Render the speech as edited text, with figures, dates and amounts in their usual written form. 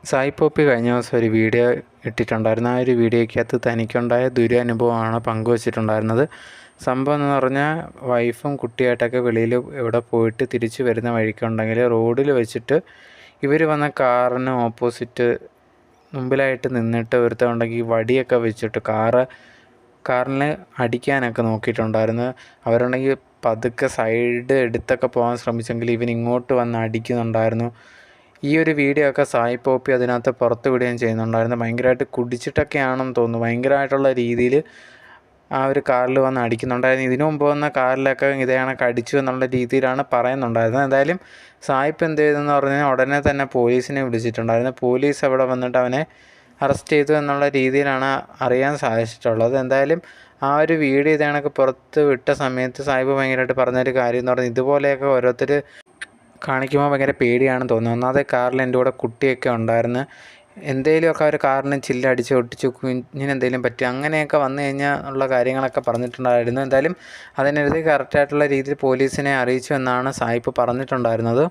Sai poppy കഴിഞ്ഞ ദിവസം ഒരു വീഡിയോ ഇട്ടിട്ടുണ്ടായിരുന്നു. ആ ഒരു വീഡിയോയ്ക്കകത്ത് തനിക്കുണ്ടായ ദുരനുഭവമാണ് പങ്കുവച്ചിട്ടുണ്ടായിരുന്നത്. സംഭവം എന്ന് പറഞ്ഞാൽ വൈഫും കുട്ടിയായിട്ടൊക്കെ വെളിയിൽ എവിടെ പോയിട്ട് തിരിച്ച് വരുന്ന വഴിക്കുണ്ടെങ്കിൽ റോഡിൽ വെച്ചിട്ട് ഇവർ വന്ന കാറിന് ഓപ്പോസിറ്റ് മുമ്പിലായിട്ട് നിന്നിട്ട് ഒരുത്തനുണ്ടെങ്കിൽ വടിയൊക്കെ വെച്ചിട്ട് കാറിന് അടിക്കാനൊക്കെ നോക്കിയിട്ടുണ്ടായിരുന്നു. അവരുണ്ടെങ്കിൽ പതുക്കെ സൈഡ് എടുത്തൊക്കെ പോകാൻ ശ്രമിച്ചെങ്കിൽ ഇവൻ ഇങ്ങോട്ട് വന്ന് അടിക്കുന്നുണ്ടായിരുന്നു. ഈ ഒരു വീഡിയോ ഒക്കെ സായി പോപ്പി അതിനകത്ത് പുറത്ത് വിടുകയും ചെയ്യുന്നുണ്ടായിരുന്നു. ഭയങ്കരമായിട്ട് കുടിച്ചിട്ടൊക്കെയാണെന്ന് തോന്നുന്നു. ഭയങ്കരമായിട്ടുള്ള രീതിയിൽ ആ ഒരു കാറിൽ വന്ന് അടിക്കുന്നുണ്ടായിരുന്നു. ഇതിനു മുമ്പ് വന്ന കാറിലൊക്കെ ഇതേ കണക്ക് അടിച്ചു എന്നുള്ള രീതിയിലാണ് പറയുന്നുണ്ടായിരുന്നത്. എന്തായാലും സായിപ്പ് എന്ത് ചെയ്തെന്ന് പറഞ്ഞാൽ ഉടനെ തന്നെ പോലീസിനെ വിളിച്ചിട്ടുണ്ടായിരുന്നു. പോലീസ് അവിടെ വന്നിട്ട് അവനെ അറസ്റ്റ് ചെയ്തു എന്നുള്ള രീതിയിലാണ് അറിയാൻ സാധിച്ചിട്ടുള്ളത്. എന്തായാലും ആ ഒരു വീഡിയോ ഇതേ കണക്ക് പുറത്ത് വിട്ട സമയത്ത് സായിപ്പ് ഭയങ്കരമായിട്ട് പറഞ്ഞൊരു കാര്യം എന്ന് പറഞ്ഞാൽ ഇതുപോലെയൊക്കെ ഓരോരുത്തർ കാണിക്കുമ്പോൾ ഭയങ്കര പേടിയാണെന്ന് തോന്നുന്നു. ഒന്നാമത്തെ കാറിൽ എൻ്റെ കൂടെ കുട്ടിയൊക്കെ ഉണ്ടായിരുന്നു. എന്തെങ്കിലുമൊക്കെ ഒരു കാറിന് ചില്ലടിച്ച് ഒട്ടിച്ച് കുഞ്ഞിനെന്തെങ്കിലും പറ്റി അങ്ങനെയൊക്കെ വന്നു കഴിഞ്ഞാൽ ഉള്ള കാര്യങ്ങളൊക്കെ പറഞ്ഞിട്ടുണ്ടായിരുന്നു. എന്തായാലും അതിനെതിരെ കറക്റ്റായിട്ടുള്ള രീതിയിൽ പോലീസിനെ അറിയിച്ചു എന്നാണ് സായിപ്പ് പറഞ്ഞിട്ടുണ്ടായിരുന്നത്.